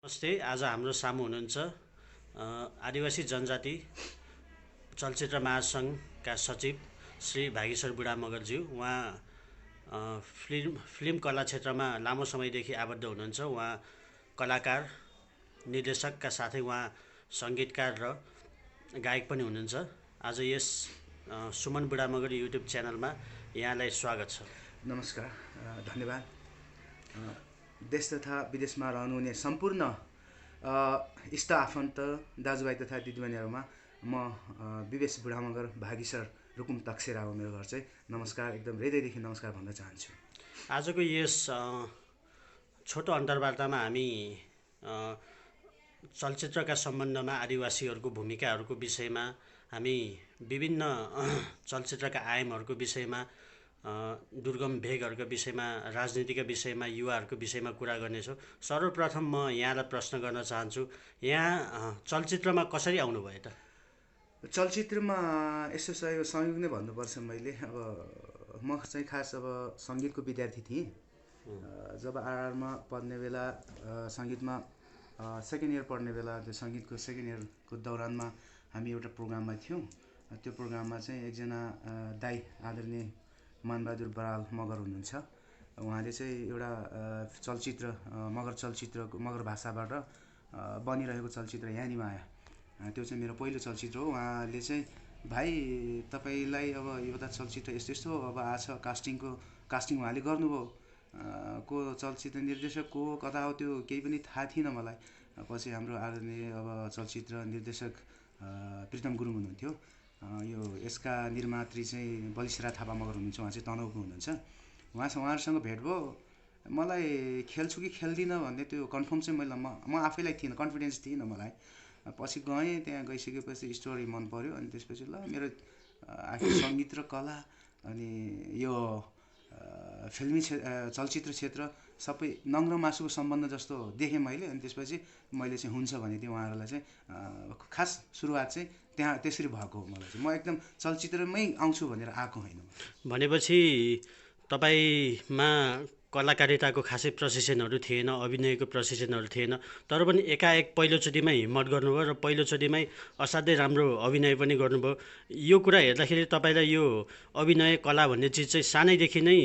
नमस्ते। आज हाम्रो सामु हुनुहुन्छ आदिवासी जनजाति चलचित्र महासङ्घका सचिव श्री भागेश्वर बुढा मगरज्यू। उहाँ फिल्म कला क्षेत्रमा लामो समयदेखि आबद्ध हुनुहुन्छ। उहाँ कलाकार, निर्देशकका साथै उहाँ सङ्गीतकार र गायक पनि हुनुहुन्छ। आज यस सुमन बुढा मगर युट्युब च्यानलमा यहाँलाई स्वागत छ। नमस्कार, धन्यवाद। देश तथा विदेशमा रहनुहुने सम्पूर्ण इष्ट आफन्त दाजुभाइ तथा दिदीबहिनीहरूमा म विवेश बुढा मगर भागीसर रुकुम तकसेरा हो मेरो घर चाहिँ। नमस्कार, एकदम हृदयदेखि नमस्कार भन्न चाहन्छु। आजको यस छोटो अन्तर्वार्तामा हामी चलचित्रका सम्बन्धमा आदिवासीहरूको भूमिकाहरूको विषयमा, हामी विभिन्न चलचित्रका आयामहरूको विषयमा, दुर्गम भेगहरूको विषयमा, राजनीतिका विषयमा, युवाहरूको विषयमा कुरा गर्नेछौँ। सर्वप्रथम म यहाँलाई प्रश्न गर्न चाहन्छु, यहाँ चलचित्रमा कसरी आउनुभयो त? चलचित्रमा यसो संयोग नै भन्नुपर्छ। मैले म चाहिँ खास सङ्गीतको विद्यार्थी थिएँ। जब आरआरमा पढ्ने बेला, सङ्गीतमा सेकेन्ड इयर पढ्ने बेला, त्यो सङ्गीतको सेकेन्ड इयरको दौरानमा हामी एउटा प्रोग्राममा थियौँ। त्यो प्रोग्राममा चाहिँ एकजना दाई आदरणीय मानबहादुर बराल मगर हुनुहुन्छ। उहाँले चाहिँ एउटा चलचित्र, मगर भाषाबाट बनिरहेको चलचित्र यानीमा आयो। त्यो चाहिँ मेरो पहिलो चलचित्र हो। उहाँले चाहिँ, भाइ तपाईँलाई अब एउटा चलचित्र यस्तो यस्तो अब आछ, कास्टिङ उहाँले गर्नुभयो। को चलचित्र निर्देशक को कता हो त्यो केही पनि थाहा थिएन मलाई। पछि हाम्रो आदरणीय चलचित्र निर्देशक प्रितम गुरुङ हुनुहुन्थ्यो। यसका निर्मात्री चाहिँ बलिसरा थापा मगर हुनुहुन्छ। उहाँ चाहिँ तनहुको हुनुहुन्छ। उहाँहरूसँग भेट भयो। मलाई खेल्छु कि खेल्दिनँ भन्ने त्यो कन्फर्म चाहिँ म आफैलाई थिएन, कन्फिडेन्स थिएन मलाई। पछि गएँ, त्यहाँ गइसकेपछि स्टोरी मन पऱ्यो। अनि त्यसपछि ल मेरो आखिर सङ्गीत र कला अनि यो फिल्मी चलचित्र क्षेत्र सबै नङ र मासुको सम्बन्ध जस्तो देखेँ मैले। अनि त्यसपछि मैले चाहिँ हुन्छ भनेदेखि उहाँहरूलाई चाहिँ खास सुरुवात चाहिँ त्यसरी भएको हो। मलाई चाहिँ, म एकदम चलचित्रमै आउँछु भनेर आएको होइन। भनेपछि तपाईँमा कलाकारिताको खासै प्रशिक्षणहरू थिएन, अभिनयको प्रशिक्षणहरू थिएन, तर पनि एकाएक पहिलोचोटिमै हिम्मत गर्नुभयो र पहिलोचोटिमै असाध्यै राम्रो अभिनय पनि गर्नुभयो। यो कुरा हेर्दाखेरि तपाईँलाई यो अभिनय कला भन्ने चिज चाहिँ सानैदेखि नै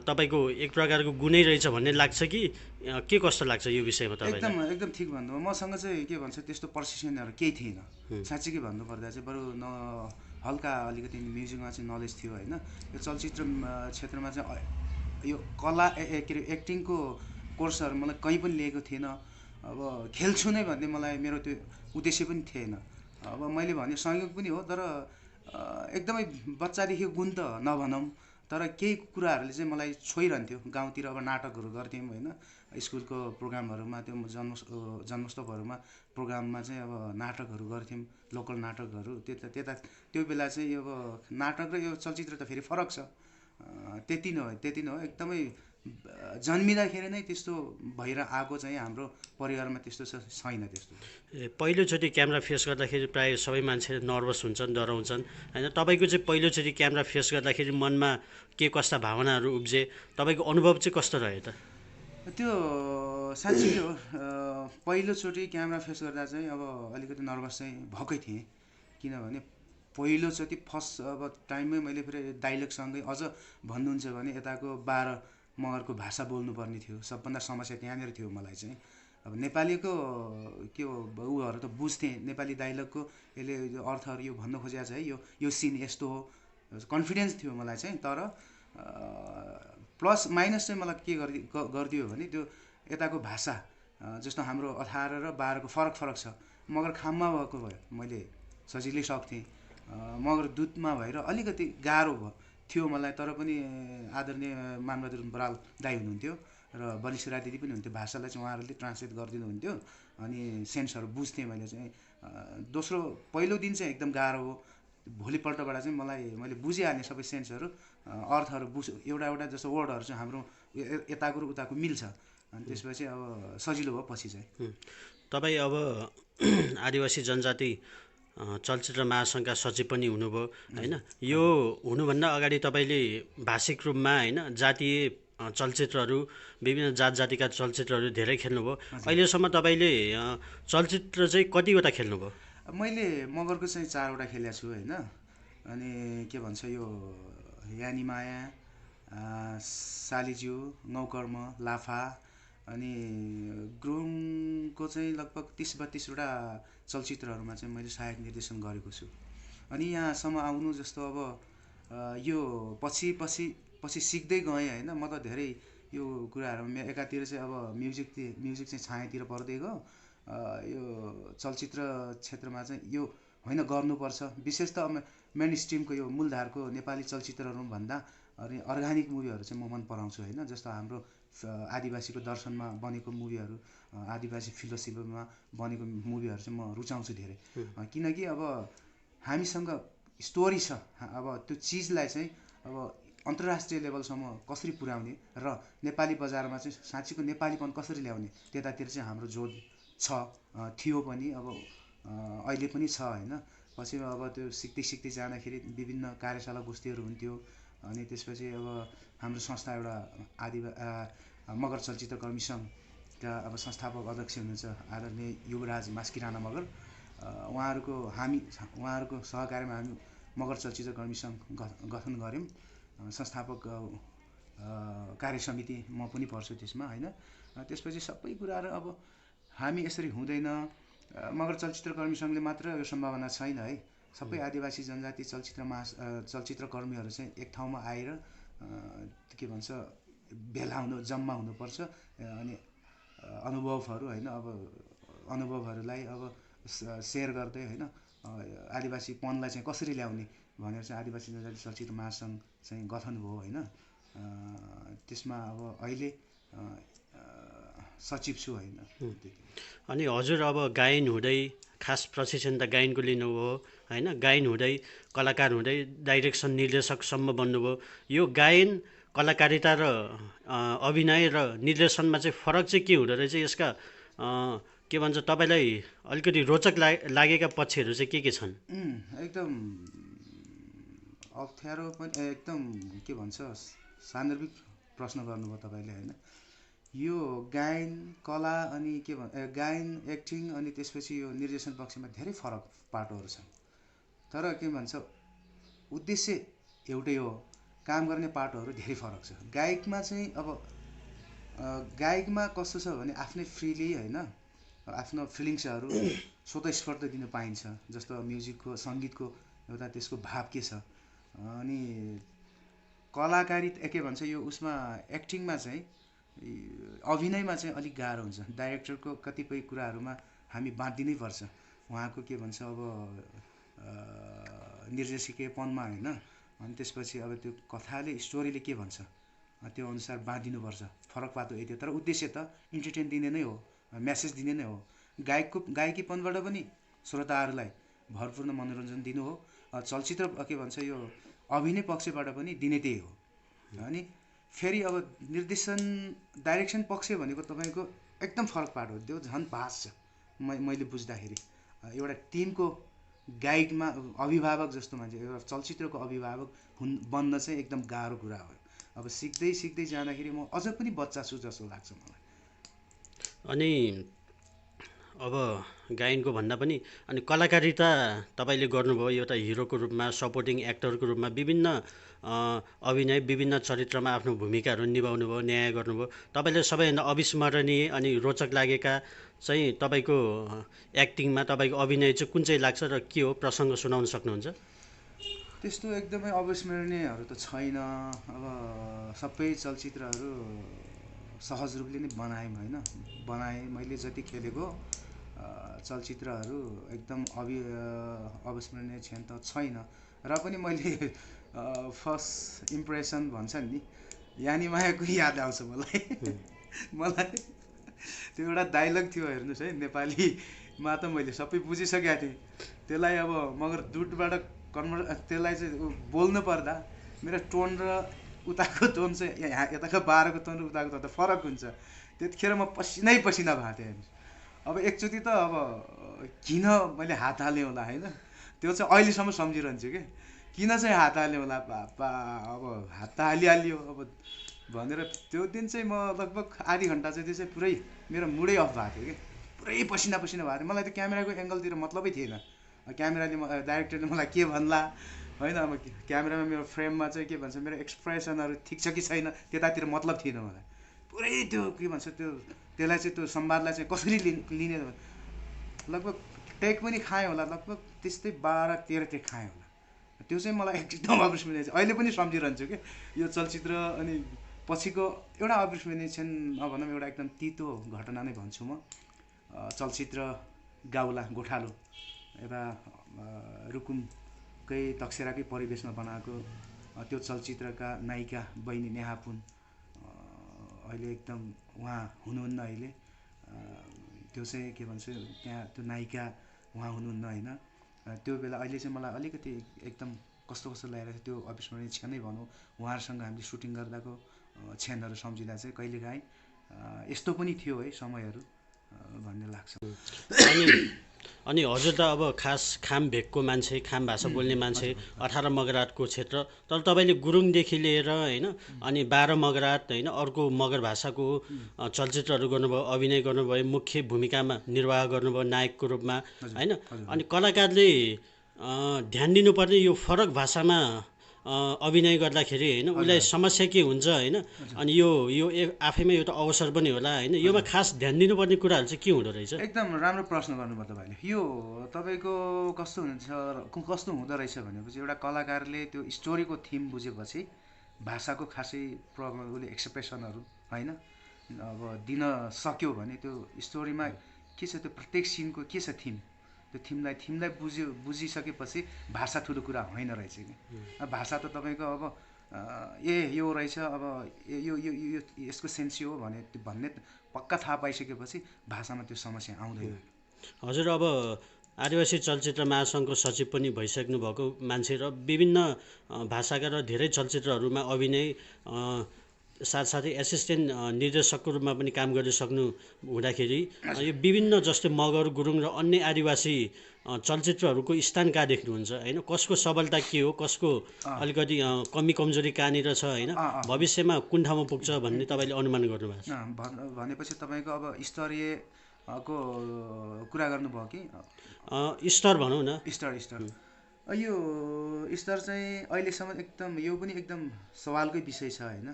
तपाईँको एक प्रकारको गुणै रहेछ भन्ने लाग्छ कि के कस्तो लाग्छ यो विषयमा तपाईँलाई? एकदम ठिक भन्नुभयो। मसँग चाहिँ के भन्छ, त्यस्तो प्रशिक्षणहरू केही थिएन। साँच्चीकै भन्नुपर्दा चाहिँ बरु हल्का अलिकति म्युजिकमा चाहिँ नलेज थियो होइन। यो चलचित्र क्षेत्रमा चाहिँ यो कला के अरे एक्टिङको कोर्सहरू मलाई कहीँ पनि लिएको थिएन। अब खेल्छु नै भन्ने मलाई मेरो त्यो उद्देश्य पनि थिएन। अब मैले भने संयोग पनि हो, तर एकदमै बच्चादेखि गुण त नभनौँ, तर केही कुराहरूले चाहिँ मलाई छोइरहन्थ्यो। गाउँतिर अब नाटकहरू गर्थ्यौँ होइन, स्कुलको प्रोग्रामहरूमा, त्यो जन्मोत्सवहरूमा प्रोग्राममा चाहिँ अब नाटकहरू गर्थ्यौँ, लोकल नाटकहरू। त्यो बेला चाहिँ अब नाटक र यो चलचित्र त फेरि फरक छ। त्यति नै हो। एकदमै जन्मिँदाखेरि नै त्यस्तो भएर आएको चाहिँ हाम्रो परिवारमा त्यस्तो छैन त्यस्तो। पहिलोचोटि क्यामेरा फेस गर्दाखेरि प्रायः सबै मान्छे नर्भस हुन्छन्, डराउँछन् होइन। तपाईँको चाहिँ पहिलोचोटि क्यामेरा फेस गर्दाखेरि मनमा के कस्ता भावनाहरू उब्जे, तपाईँको अनुभव चाहिँ कस्तो रह्यो त? त्यो साँच्चै हो। पहिलोचोटि क्यामेरा फेस गर्दा चाहिँ अब अलिकति नर्भस चाहिँ भएकै थिएँ। किनभने पहिलोचोटि फर्स्ट टाइममै मैले फेरि डाइलगसँगै अझ भन्नुहुन्छ भने यताको 12 मगरको भाषा बोल्नुपर्ने थियो। सबभन्दा समस्या त्यहाँनिर थियो मलाई चाहिँ। अब नेपालीको के हो उहरू त बुझ्थेँ, नेपाली डाइलगको यसले अर्थहरू यो भन्न खोजेको छ है, यो सिन यस्तो हो, कन्फिडेन्स थियो मलाई चाहिँ। तर प्लस माइनस चाहिँ मलाई के गरिदियो भने त्यो यताको भाषा, जस्तो हाम्रो 18 र 12को फरक छ। मगर खाममा भएको भए मैले सजिलै सक्थेँ, मगर दुधमा भएर अलिकति गाह्रो थियो मलाई। तर पनि आदरणीय मानबहादुर बराल दाई हुनुहुन्थ्यो र बलिसरा दिदी पनि हुन्थ्यो। भाषालाई चाहिँ उहाँहरूले ट्रान्सलेट गरिदिनुहुन्थ्यो। अनि सेन्सहरू बुझ्थेँ मैले चाहिँ। पहिलो दिन चाहिँ एकदम गाह्रो हो। भोलिपल्टबाट चाहिँ मैले बुझिहालेँ सबै सेन्सहरू, अर्थहरू एउटा जस्तो वर्डहरू चाहिँ हाम्रो यताको र उताको मिल्छ। अनि त्यसपछि अब सजिलो भयो पछि चाहिँ। तपाईँ अब आदिवासी जनजाति चलचित्र महासङ्घका सचिव पनि हुनुभयो होइन। यो हुनुभन्दा अगाडि तपाईँले भाषिक रूपमा होइन, जातीय चलचित्रहरू विभिन्न जात जातिका चलचित्रहरू धेरै खेल्नुभयो। अहिलेसम्म तपाईँले चलचित्र चाहिँ कतिवटा खेल्नुभयो? मैले मगरको चाहिँ 4वटा खेलेको छु होइन। अनि के भन्छ यो यानी माया, सालीज्यू, नौकर्म, लाफा, अनि ग्रुङको चाहिँ लगभग 30-32वटा चलचित्रहरूमा चाहिँ मैले सहायक निर्देशन गरेको छु। अनि यहाँसम्म आउनु जस्तो अब यो पछि सिक्दै गएँ होइन। म त धेरै यो कुराहरूमा एकातिर चाहिँ अब म्युजिक चाहिँ छायातिर पर्दै गयो। यो चलचित्र क्षेत्रमा चाहिँ यो होइन गर्नुपर्छ। विशेष त मेन स्ट्रिमको यो मूलधारको नेपाली चलचित्रहरू भन्दा अनि अर्गानिक मुभीहरू चाहिँ म मन पराउँछु होइन। जस्तो हाम्रो आदिवासीको दर्शनमा बनेको मुभीहरू, आदिवासी फिलोसफीमा बनेको मुभीहरू चाहिँ म रुचाउँछु धेरै। किनकि अब हामीसँग स्टोरी छ। अब त्यो चिजलाई चाहिँ अब अन्तर्राष्ट्रिय लेभलसम्म कसरी पुर्याउने र नेपाली बजारमा चाहिँ साँच्चीको नेपालीपन कसरी ल्याउने त्यतातिर चाहिँ हाम्रो जोड छ, थियो पनि, अब अहिले पनि छ होइन। पछि अब त्यो सिक्दै जाँदाखेरि विभिन्न कार्यशाला गोष्ठीहरू हुन्थ्यो। अनि त्यसपछि अब हाम्रो संस्था एउटा मगर चलचित्र कर्मी सङ्घका अब संस्थापक अध्यक्ष हुनुहुन्छ आदरणीय युवराज मास्की राणा मगर। उहाँहरूको सहकार्यमा हामी मगर चलचित्र कर्मी सङ्घ गठन गऱ्यौँ। संस्थापक कार्य समिति म पनि पर्छु त्यसमा होइन। त्यसपछि सबै कुराहरू अब हामी यसरी हुँदैन। मगर चलचित्र कर्मी सङ्घले मात्र यो सम्भावना छैन है। सबै आदिवासी जनजाति चलचित्र कर्मीहरू चाहिँ एक ठाउँमा आएर के भन्छ भेला जम्मा हुनुपर्छ। अनि अनुभवहरू होइन, अब अनुभवहरूलाई अब सेयर गर्दै होइन आदिवासीपनलाई चाहिँ कसरी ल्याउने भनेर चाहिँ आदिवासी जनजाति चलचित्र महासङ्घ चाहिँ गठन भयो होइन। त्यसमा अब अहिले सचिव छु होइन। अनि हजुर अब गायन हुँदै खास प्रशिक्षण त गायनको लिनुभयो होइन। गायन हुँदै कलाकार हुँदै डाइरेक्सन निर्देशकसम्म बन्नुभयो। यो गायन, कलाकारिता र अभिनय र निर्देशनमा चाहिँ फरक चाहिँ के हुँदो रहेछ? यसका के भन्छ तपाईँलाई अलिकति रोचक लागेका पक्षहरू चाहिँ के छन्? एकदम अप्ठ्यारो पनि एकदम के भन्छ सान्दर्भिक प्रश्न गर्नुभयो तपाईँले होइन। यो गायन कला अनि के भन्छ गायन एक्टिङ अनि त्यसपछि यो निर्देशन पक्षमा धेरै फरक पाटोहरू छन्। तर के भन्छ उद्देश्य एउटै हो, काम गर्ने पाटोहरू धेरै फरक छ। गायकमा चाहिँ अब गायकमा कस्तो छ भने आफ्नै फ्रिली होइन आफ्नो फिलिङ्सहरू स्वतस्फूर्त दिन पाइन्छ। जस्तो म्युजिकको सङ्गीतको एउटा त्यसको भाव के छ। अनि कलाकारिता के भन्छ यो उसमा एक्टिङमा चाहिँ अभिनयमा चाहिँ अलिक गाह्रो हुन्छ। डाइरेक्टरको कतिपय कुराहरूमा हामी बाँधिनै पर्छ। उहाँको के भन्छ अब निर्देशकीयपनमा होइन। अनि त्यसपछि अब त्यो कथाले स्टोरीले के भन्छ त्यो अनुसार बाँधिनुपर्छ। फरक पातो यति हो। तर उद्देश्य त इन्टरटेन दिने नै हो, मेसेज दिने नै हो। गायकीपनबाट पनि श्रोताहरूलाई भरपूर्ण मनोरञ्जन दिनु हो। चलचित्र के भन्छ यो अभिनय पक्षबाट पनि दिने त्यही हो। अनि फेरि अब निर्देशन डाइरेक्सन पक्ष भनेको तपाईँको एकदम फरक पार्ट हो। त्यो झन् भाष छ मैले बुझ्दाखेरि। एउटा टिमको गाइडमा अभिभावक जस्तो मान्छे, एउटा चलचित्रको अभिभावक बन्न चाहिँ एकदम गाह्रो कुरा हो। अब सिक्दै जाँदाखेरि म अझ पनि बच्चा छु जस्तो लाग्छ मलाई। अनि अब गायनको भन्दा पनि अनि कलाकारिता तपाईँले गर्नुभयो एउटा हिरोको रूपमा, सपोर्टिङ एक्टरको रूपमा विभिन्न अभिनय विभिन्न चरित्रमा आफ्नो भूमिकाहरू निभाउनु भयो, न्याय गर्नुभयो। तपाईँले सबैभन्दा अविस्मरणीय अनि रोचक लागेका चाहिँ तपाईँको एक्टिङमा तपाईँको अभिनय चाहिँ कुन चाहिँ लाग्छ र के हो, प्रसङ्ग सुनाउन सक्नुहुन्छ? त्यस्तो एकदमै अविस्मरणीयहरू त छैन। अब सबै चलचित्रहरू सहज रूपले नै बनाएँ मैले जति खेलेको चलचित्रहरू एकदम अविस्मरणीय क्षण त छैन। र पनि मैले फर्स्ट इम्प्रेसन भन्छन् नि यानी मायाको याद आउँछ मलाई। त्यो एउटा डाइलग थियो हेर्नुहोस् है, नेपालीमा त मैले सबै बुझिसकेको थिएँ त्यसलाई। अब मगर दुटबाट त्यसलाई चाहिँ बोल्नु पर्दा मेरो टोन र उताको टोन चाहिँ यताको 12को टोन र उताको टोन त फरक हुन्छ। त्यतिखेर म पसिना भएको थिएँ। अब एकचोटि त अब किन मैले हात हालेँ होला होइन, त्यो चाहिँ अहिलेसम्म सम्झिरहन्छु कि किन चाहिँ हात हाल्यो होला। बाबा अब हात त हालिहाल्यो। अब भनेर त्यो दिन चाहिँ म लगभग आधी घन्टा चाहिँ त्यो चाहिँ पुरै मेरो मुडै अफ भएको थियो कि पुरै पसिना भएको थियो। मलाई त्यो क्यामेराको एङ्गलतिर मतलबै थिएन। क्यामेराले डाइरेक्टरले मलाई के भन्ला होइन, अब क्यामेरामा मेरो फ्रेममा चाहिँ के भन्छ मेरो एक्सप्रेसनहरू ठिक छ कि छैन त्यतातिर मतलब थिएन मलाई। पुरै त्यो के भन्छ त्यसलाई चाहिँ त्यो संवादलाई चाहिँ कसरी लिने लगभग टेक पनि खाएँ होला, लगभग त्यस्तै 12-13 टेक खाएँ होला। त्यो चाहिँ मलाई एकदम अविस्मरणीय अहिले पनि सम्झिरहन्छु कि यो चलचित्र। अनि पछिको एउटा अविस्मरणीय भनौँ एउटा एकदम तितो घटना नै भन्छु म। चलचित्र गाउला गोठालो एउटा रुकुमकै तकसेराकै परिवेशमा बनाएको त्यो चलचित्रका नायिका बहिनी नेहा पुन अहिले एकदम उहाँ हुनुहुन्न अहिले। त्यो चाहिँ के भन्छ त्यहाँ त्यो नायिका उहाँ हुनुहुन्न होइन। त्यो बेला अहिले चाहिँ मलाई अलिकति एकदम कस्तो लागिरहेको थियो, त्यो अविस्मरणीय क्षणै भनौँ। उहाँहरूसँग हामीले सुटिङ गर्दाको क्षणहरू सम्झिँदा चाहिँ कहिलेकाहीँ यस्तो पनि थियो है समयहरू भन्ने लाग्छ। अनि हजुर त अब खास खाम भेगको मान्छे, खाम भाषा बोल्ने मान्छे, 18 मगरातको क्षेत्र। तर तपाईँले गुरुङदेखि लिएर होइन अनि 12 मगरात होइन अर्को मगर भाषाको चलचित्रहरू गर्नुभयो, अभिनय गर्नुभयो, मुख्य भूमिकामा निर्वाह गर्नुभयो नायकको रूपमा होइन। अनि कलाकारले ध्यान दिनुपर्ने यो फरक भाषामा अभिनय गर्दाखेरि होइन उसलाई समस्या के हुन्छ होइन। अनि यो आफैमा एउटा अवसर पनि होला होइन। योमा खास ध्यान दिनुपर्ने कुराहरू चाहिँ के हुँदो रहेछ? एकदम राम्रो प्रश्न गर्नुभयो तपाईँले। यो तपाईँको कस्तो हुँदो रहेछ भनेपछि एउटा कलाकारले त्यो स्टोरीको थिम बुझेपछि भाषाको खासै प्रब्लम उसले एक्सप्रेसनहरू होइन अब दिन सक्यो भने त्यो स्टोरीमा के छ त्यो प्रत्येक सिनको के छ थिम, त्यो थिमलाई बुझिसकेपछि भाषा ठुलो कुरा होइन रहेछ कि। भाषा त तपाईँको अब यो रहेछ अब यो यसको सेन्स यो हो भन्ने पक्का थाहा पाइसकेपछि भाषामा त्यो समस्या आउँदैन। हजुर अब आदिवासी चलचित्र महासङ्घको सचिव पनि भइसक्नु भएको मान्छे र विभिन्न भाषाका र धेरै चलचित्रहरूमा अभिनय साथसाथै एसिस्टेन्ट निर्देशकको रूपमा पनि काम गरिसक्नु हुँदाखेरि यो विभिन्न जस्तै मगर, गुरुङ र अन्य आदिवासी चलचित्रहरूको स्थान कहाँ देख्नुहुन्छ होइन? कसको सबलता के हो, कसको अलिकति कमी कमजोरी कहाँनिर छ होइन, भविष्यमा कुन ठाउँमा पुग्छ भन्ने तपाईँले अनुमान गर्नुभएको छ? भनेपछि तपाईँको अब स्तरीय को कुरा गर्नुभयो कि स्तर भनौँ न। स्तर यो स्तर चाहिँ अहिलेसम्म एकदम यो पनि एकदम सवालकै विषय छ होइन।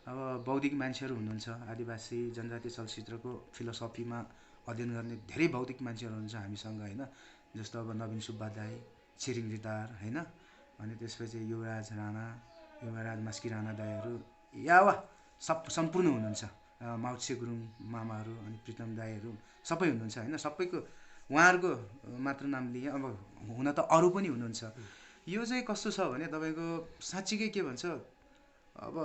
अब बौद्धिक मान्छेहरू हुनुहुन्छ आदिवासी जनजातीय चलचित्रको फिलोसफीमा अध्ययन गर्ने धेरै बौद्धिक मान्छेहरू हुनुहुन्छ हामीसँग होइन। जस्तो अब नवीन सुब्बा दाई, छिरिङ रितार होइन, अनि त्यसपछि युवराज राणा, युवराज मास्की राणा दाईहरू सम्पूर्ण हुनुहुन्छ। माउत्से गुरुङ मामाहरू अनि प्रितम दाईहरू सबै हुनुहुन्छ होइन। सबैको उहाँहरूको मात्र नाम लिए, अब हुन त अरू पनि हुनुहुन्छ। यो चाहिँ कस्तो छ भने तपाईँको साँच्चीकै के भन्छ अब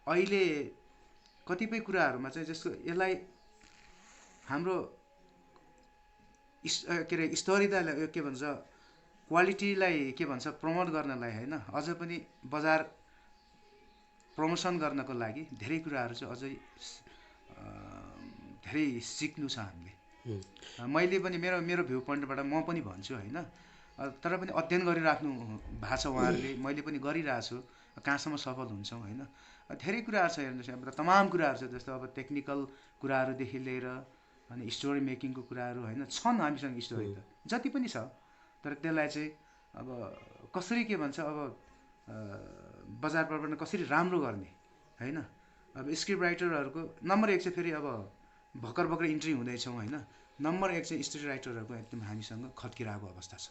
अहिले कतिपय कुराहरूमा चाहिँ जस्तो यसलाई हाम्रो के अरे स्तरीयतालाई के भन्छ क्वालिटीलाई के भन्छ प्रमोट गर्नलाई होइन अझ पनि बजार प्रमोसन गर्नको लागि धेरै कुराहरू चाहिँ अझै धेरै सिक्नु छ हामीले। मैले पनि मेरो भ्यू पोइन्टबाट म पनि भन्छु होइन। तर पनि अध्ययन गरिराख्नु भएको छ उहाँहरूले, मैले पनि गरिरहेको छु। कहाँसम्म सफल हुन्छौँ होइन। धेरै कुराहरू छ हेर्नुहोस्, अब तमाम कुराहरू छ जस्तो अब टेक्निकल कुराहरूदेखि लिएर अनि स्टोरी मेकिङको कुराहरू होइन छन् हामीसँग स्टोरी त जति पनि छ। तर त्यसलाई चाहिँ अब कसरी के भन्छ अब बजार प्रबन्धन कसरी राम्रो गर्ने होइन। अब स्क्रिप्ट राइटरहरूको नम्बर 1 चाहिँ फेरि अब भर्खर इन्ट्री हुँदैछौँ होइन। नम्बर 1 चाहिँ स्क्रिप्ट राइटरहरूको एकदम हामीसँग खत्किरहेको अवस्था छ।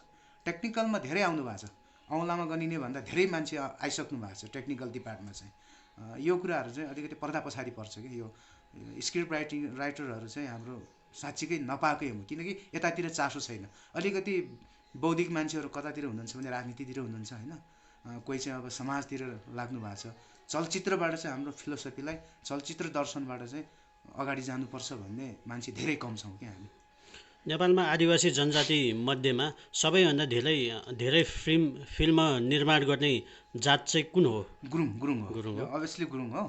टेक्निकलमा धेरै आउनु भएको छ, औँलामा गनिने भन्दा धेरै मान्छे आइसक्नु भएको छ टेक्निकल डिपार्टमा चाहिँ। यो कुराहरू चाहिँ अलिकति पर्दा पछाडि पर्छ कि यो स्क्रिप्ट राइटरहरू चाहिँ हाम्रो साँच्चीकै नपाएकै हो। किनकि यतातिर चासो छैन। अलिकति बौद्धिक मान्छेहरू कतातिर हुनुहुन्छ भने राजनीतितिर हुनुहुन्छ होइन, कोही चाहिँ अब समाजतिर लाग्नु भएको छ। चलचित्रबाट चाहिँ हाम्रो फिलोसफीलाई चलचित्र दर्शनबाट चाहिँ अगाडि जानुपर्छ भन्ने मान्छे धेरै कम छौँ कि हामी। नेपालमा आदिवासी जनजाति मध्येमा सबैभन्दा धेरै फिल्म निर्माण गर्ने जात चाहिँ कुन हो? गुरुङ हो अभियसली गुरुङ हो।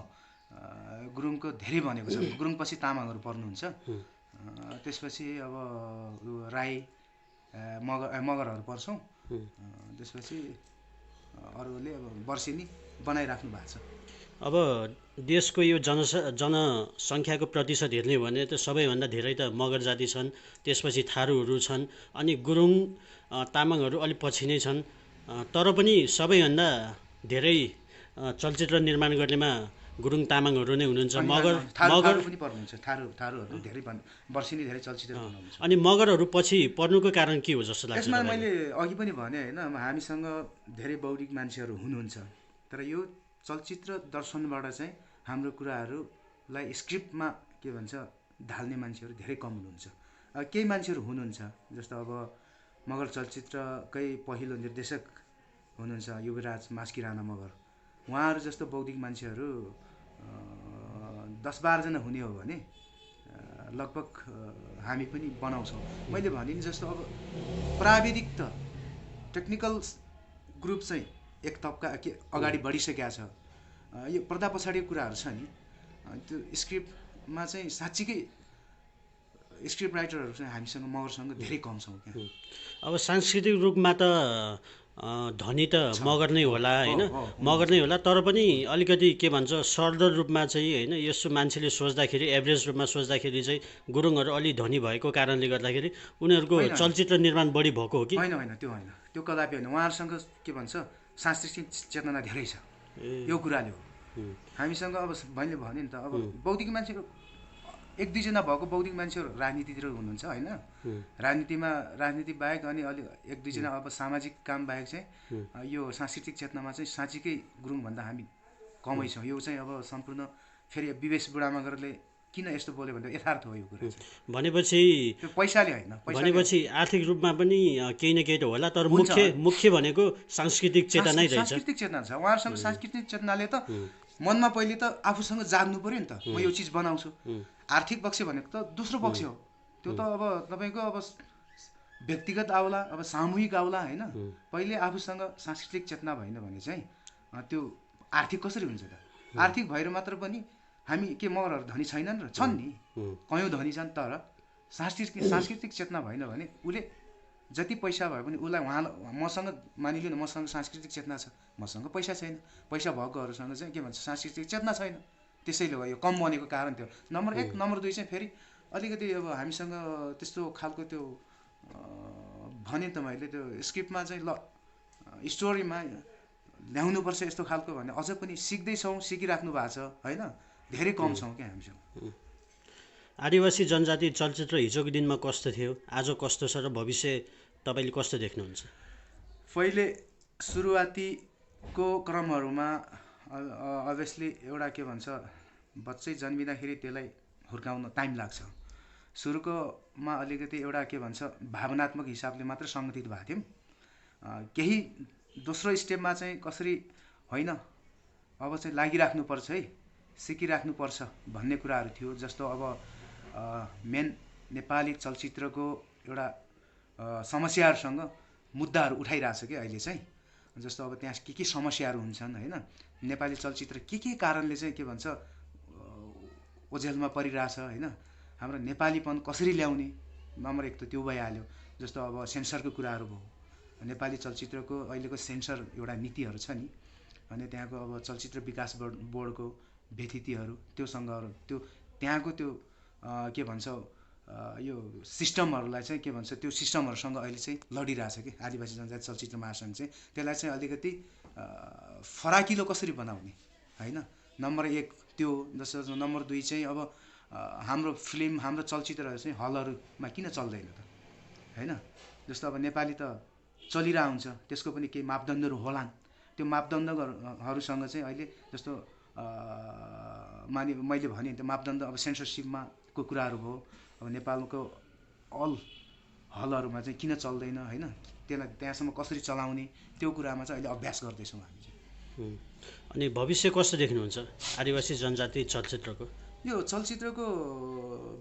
गुरुङको धेरै भनेको छ। गुरुङपछि तामाङहरू पर्नुहुन्छ, त्यसपछि अब राई मगरहरू पर्छौँ, त्यसपछि अरूले अब वर्षेनी बनाइराख्नु भएको छ। अब देशको यो जनसङ्ख्याको प्रतिशत हेर्ने हो भने त सबैभन्दा धेरै त मगर जाति छन्, त्यसपछि थारूहरू छन्, अनि गुरुङ तामाङहरू अलिक पछि नै छन्। तर पनि सबैभन्दा धेरै चलचित्र निर्माण गर्नेमा गुरुङ तामाङहरू नै हुनुहुन्छ। मगर थारू पनि पर्नुहुन्छ, थारूहरू धेरै वर्षेनी धेरै चलचित्र बनाउनुहुन्छ। अनि मगरहरू पछि पर्नुको कारण के हो जस्तो लाग्छ यसमा तपाईँलाई? मैले अघि पनि भने होइन, हामीसँग धेरै बौद्धिक मान्छेहरू हुनुहुन्छ, तर यो चलचित्र दर्शनबाट चाहिँ हाम्रो कुराहरूलाई स्क्रिप्टमा के भन्छ ढाल्ने मान्छेहरू धेरै कम हुनुहुन्छ। केही मान्छेहरू हुनुहुन्छ, जस्तो अब मगर चलचित्रकै पहिलो निर्देशक हुनुहुन्छ युवराज मास्की राणा मगर। उहाँहरू जस्तो बौद्धिक मान्छेहरू 10-12 जना हुने हो भने लगभग हामी पनि बनाउँछौँ। मैले भने नि जस्तो अब प्राविधिक त टेक्निकल ग्रुप चाहिँ एक तबका के अगाडि बढिसकेका छ। यो पर्दा पछाडिको कुराहरू छ नि, त्यो स्क्रिप्टमा चाहिँ साँच्चीकै स्क्रिप्ट राइटरहरू चाहिँ हामीसँग मगरसँग धेरै कम छौँ क्या। अब सांस्कृतिक रूपमा त धनी त मगर नै होला होइन, मगर नै होला। तर पनि अलिकति के भन्छ सरदर रूपमा चाहिँ होइन, यसो मान्छेले सोच्दाखेरि एभरेज रूपमा सोच्दाखेरि चाहिँ गुरुङहरू अलि धनी भएको कारणले गर्दाखेरि उनीहरूको चलचित्र निर्माण बढी भएको हो कि? होइन होइन, त्यो होइन, त्यो कदापि होइन। उहाँहरूसँग के भन्छ सांस्कृतिक चेतना धेरै छ, यो कुराले हो। हामीसँग अब मैले भने नि त अब बौद्धिक मान्छेहरू 1-2 जना भएको बौद्धिक मान्छेहरू राजनीतितिर हुनुहुन्छ होइन, राजनीति बाहेक अनि अलि 1-2 जना अब सामाजिक काम बाहेक चाहिँ यो सांस्कृतिक चेतनामा चाहिँ साँच्चीकै गुरुङभन्दा हामी कमै छौँ। यो चाहिँ अब सम्पूर्ण फेरि विवेश बुढामगरले किन यस्तो बोल्यो भने यथार्थ हो यो कुरा चाहिँ। भनेपछि त्यो पैसाले होइन, भनेपछि आर्थिक रूपमा पनि केही न केही त होला, तर मुख्य भनेको सांस्कृतिक चेतना नै रहेछ। सांस्कृतिक चेतना छ उहाँहरूसँग। सांस्कृतिक चेतनाले त मनमा पहिले त आफूसँग जाग्नु पर्यो नि त, म यो चिज बनाउँछु। आर्थिक पक्ष भनेको त दोस्रो पक्ष हो, त्यो त अब तपाईँको अब व्यक्तिगत आउला, अब सामूहिक आउला होइन। पहिले आफूसँग सांस्कृतिक चेतना भएन भने चाहिँ त्यो आर्थिक कसरी हुन्छ त? आर्थिक भएर मात्र पनि हामी के मगरहरू धनी छैनन् र? छन् नि, कयौँ धनी छन्, तर सांस्कृतिक चेतना भएन भने उसले जति पैसा भए पनि उसलाई मसँग मानिलिनु न, मसँग सांस्कृतिक चेतना छ, मसँग पैसा छैन। पैसा भएकोहरूसँग चाहिँ के भन्छ सांस्कृतिक चेतना छैन, त्यसैले हो यो कम बनेको कारण त्यो नम्बर 1। नम्बर 2 चाहिँ फेरि अलिकति अब हामीसँग त्यस्तो खालको त्यो भने त मैले त्यो स्क्रिप्टमा चाहिँ ल स्टोरीमा ल्याउनुपर्छ यस्तो खालको भने अझ पनि सिक्दैछौँ, सिकिराख्नु भएको छ होइन, धेरै कम छौँ क्या हामीसँग। आदिवासी जनजाति चलचित्र हिजोको दिनमा कस्तो थियो, आज कस्तो छ र भविष्य तपाईँले कस्तो देख्नुहुन्छ? पहिले सुरुवातीको क्रमहरूमा अभियसली एउटा के भन्छ बच्चै जन्मिँदाखेरि त्यसलाई हुर्काउन टाइम लाग्छ। सुरुकोमा अलिकति एउटा के भन्छ भावनात्मक हिसाबले मात्र सङ्गठित भएको थियौँ। केही दोस्रो स्टेपमा चाहिँ कसरी होइन अब चाहिँ लागिराख्नुपर्छ है, सिकिराख्नुपर्छ भन्ने कुराहरू थियो। जस्तो अब मेन नेपाली चलचित्रको एउटा समस्याहरूसँग मुद्दाहरू उठाइरहेछ कि अहिले चाहिँ। जस्तो अब त्यहाँ के समस्याहरू हुन्छन् होइन, नेपाली चलचित्र के कारणले चाहिँ के भन्छ ओझेलमा परिरहेछ होइन, हाम्रो नेपालीपन कसरी ल्याउने नम्बर 1 त त्यो भइहाल्यो। जस्तो अब सेन्सरको कुराहरू भयो, नेपाली चलचित्रको अहिलेको सेन्सर एउटा नीतिहरू छ नि, अनि त्यहाँको अब चलचित्र विकास बोर्डको व्यतिथिहरू त्योसँग त्यो त्यहाँको त्यो के भन्छ यो सिस्टमहरूलाई चाहिँ के भन्छ त्यो सिस्टमहरूसँग अहिले चाहिँ लडिरहेछ कि आदिवासी जनजाति चलचित्र महासङ्घ चाहिँ। त्यसलाई चाहिँ अलिकति फराकिलो कसरी बनाउने होइन, नम्बर 1 त्यो। जस्तो नम्बर 2 चाहिँ अब हाम्रो फिल्म हाम्रो चलचित्रहरू चाहिँ हलहरूमा किन चल्दैन त होइन। जस्तो अब नेपाली त चलिरहेको हुन्छ, त्यसको पनि केही मापदण्डहरू होलान्। त्यो मापदण्डहरूसँग चाहिँ अहिले जस्तो मैले भने त्यो मापदण्ड अब सेन्सरसिपमा को कुराहरू भयो, अब नेपालको अल हलहरूमा चाहिँ किन चल्दैन होइन, त्यसलाई त्यहाँसम्म कसरी चलाउने त्यो कुरामा चाहिँ अहिले अभ्यास गर्दैछौँ हामी चाहिँ। अनि भविष्य कस्तो देख्नुहुन्छ आदिवासी जनजाति चलचित्रको? यो चलचित्रको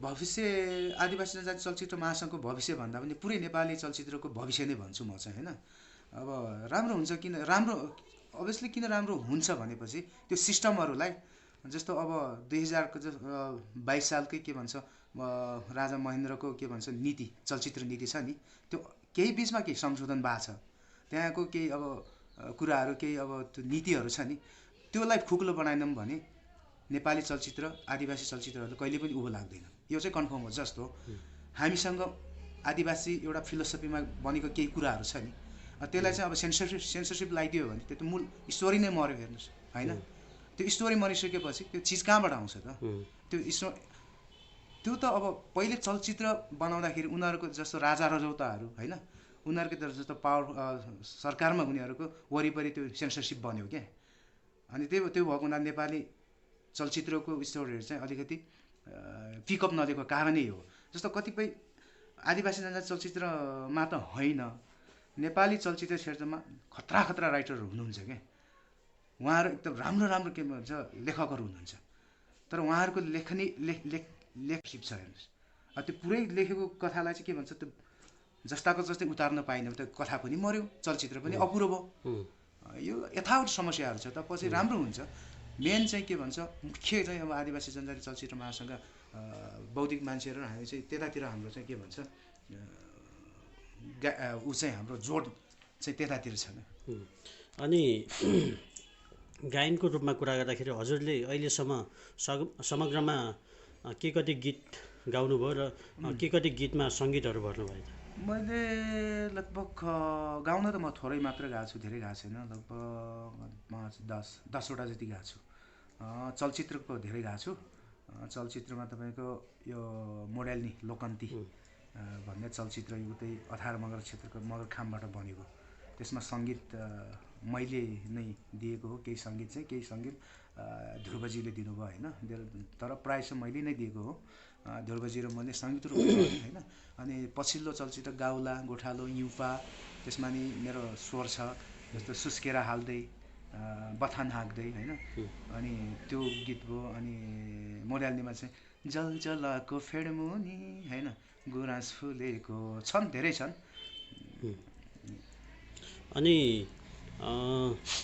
भविष्य आदिवासी जनजाति चलचित्र महासङ्घको भविष्य भन्दा पनि पुरै नेपाली चलचित्रको भविष्य नै भन्छु म चाहिँ होइन। अब राम्रो हुन्छ किन राम्रो अभियसली किन राम्रो हुन्छ भनेपछि त्यो सिस्टमहरूलाई जस्तो अब 2022 सालकै के भन्छ राजा महेन्द्रको के भन्छ नीति चलचित्र नीति छ नि, त्यो केही बिचमा केही संशोधन भएको छ। त्यहाँको केही अब कुराहरू केही अब त्यो नीतिहरू छ नि त्योलाई खुकुलो बनाएनौँ भने नेपाली चलचित्र आदिवासी चलचित्रहरू कहिले पनि उँभो लाग्दैन। यो चाहिँ कन्फर्म हो। जस्तो हामीसँग आदिवासी एउटा फिलोसफीमा बनेको केही कुराहरू छ नि त्यसलाई चाहिँ अब सेन्सरसिप लगाइदियो भने त्यो त मूल स्टोरी नै मऱ्यो हेर्नुहोस् होइन। त्यो स्टोरी मरिसकेपछि त्यो चिज कहाँबाट आउँछ त? त्यो त अब पहिले चलचित्र बनाउँदाखेरि उनीहरूको जस्तो राजा रजौताहरू होइन उनीहरूको जस्तो पावर सरकारमा उनीहरूको वरिपरि त्यो सेन्सरसिप बन्यो क्या। अनि त्यो भएको हुँदा नेपाली चलचित्रको स्टोरीहरू चाहिँ अलिकति पिकअप नदिएको कारणै हो। जस्तो कतिपय आदिवासी जनजाति चलचित्रमा त होइन नेपाली चलचित्र क्षेत्रमा खतरा खतरा राइटरहरू हुनुहुन्छ क्या। उहाँहरू एकदम राम्रो राम्रो के भन्छ लेखकहरू हुनुहुन्छ तर उहाँहरूको लेखनी लेखसिप छ हेर्नुहोस्। त्यो पुरै लेखेको कथालाई चाहिँ के भन्छ त्यो जस्ताको जस्तै उतार्न पाइनँ त्यो कथा पनि मऱ्यो चलचित्र पनि अपुरो भयो। यो यथावत समस्याहरू छ त पछि राम्रो हुन्छ। मेन चाहिँ के भन्छ मुख्य चाहिँ अब आदिवासी जनजाति चलचित्र महासङ्घ बौद्धिक मान्छेहरू हामी चाहिँ त्यतातिर हाम्रो चाहिँ के भन्छ ऊ चाहिँ हाम्रो जोड चाहिँ त्यतातिर छ। अनि गायनको रूपमा कुरा गर्दाखेरि हजुरले अहिलेसम्म समग्रमा के कति गीत गाउनुभयो र के कति गीतमा सङ्गीतहरू भर्नुभयो? मैले लगभग गाउन त म थोरै मात्र गाएको छु, धेरै गाएको छैन। लगभग 10वटा जति गाएको छु। चलचित्रको धेरै गाएको छु। चलचित्रमा तपाईँको यो मोडेल्नी लोकन्ती भन्ने चलचित्र यो चाहिँ 18 मगर क्षेत्रको मगरखामबाट बनेको। त्यसमा सङ्गीत मैले नै दिएको हो। केही सङ्गीत ध्रुवजीले दिनुभयो होइन। तर प्रायः चाहिँ मैले नै दिएको हो। ध्रुवजी र मैले सङ्गीत रूपमा होइन। अनि पछिल्लो चलचित्र गाउला गोठालो युपा त्यसमा नि मेरो स्वर छ। जस्तो सुस्केरा हाल्दै बथान हाँक्दै होइन। अनि त्यो गीत भयो। अनि मोडेल्नीमा चाहिँ जल जलाको फेडमुनि होइन गुराँस फुलेको छन्, धेरै छन्।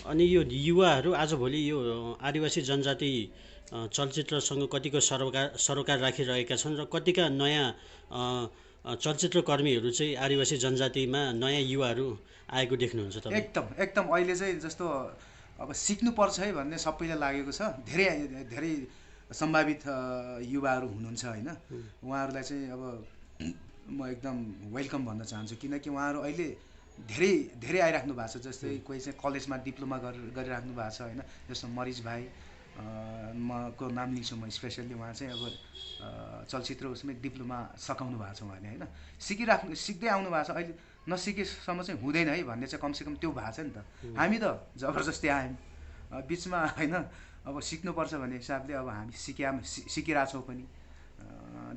अनि यो युवाहरू आजभोलि यो आदिवासी जनजाति चलचित्रसँग कतिको सरोकार राखिरहेका छन् र कतिका नयाँ चलचित्रकर्मीहरू चाहिँ आदिवासी जनजातिमा नयाँ युवाहरू आएको देख्नुहुन्छ तपाईँ? एकदम अहिले चाहिँ जस्तो अब सिक्नुपर्छ है भन्ने सबैलाई लागेको छ। धेरै सम्भावित युवाहरू हुनुहुन्छ होइन। उहाँहरूलाई चाहिँ अब म एकदम वेलकम भन्न चाहन्छु किनकि उहाँहरू अहिले धेरै आइराख्नु भएको छ। जस्तै कोही चाहिँ कलेजमा डिप्लोमा गरिराख्नु भएको छ होइन। जस्तो मरिज भाइ को नाम लिन्छु म स्पेसल्ली। उहाँ चाहिँ अब चलचित्र उसमै डिप्लोमा सकाउनु भएको छ उहाँले होइन। सिक्दै आउनु भएको छ। अहिले नसिकेसम्म चाहिँ हुँदैन है भन्ने चाहिँ कमसेकम त्यो भएको छ नि त। हामी त जबरजस्ती आयौँ बिचमा होइन। अब सिक्नुपर्छ भन्ने हिसाबले अब हामी सिकिरहेछौँ पनि।